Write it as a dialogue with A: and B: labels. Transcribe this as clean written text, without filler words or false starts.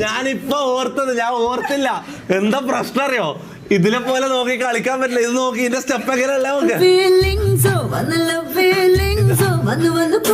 A: ഞാനിപ്പോ ഓർത്തത്, ഞാൻ ഓർത്തില്ല. എന്താ പ്രശ്നം അറിയോ? ഇതിനെ പോലെ നോക്കി കളിക്കാൻ പറ്റില്ല. ഇത് നോക്കി ഇതിന്റെ സ്റ്റെപ്പ് എങ്ങനെയല്ല നോക്ക്.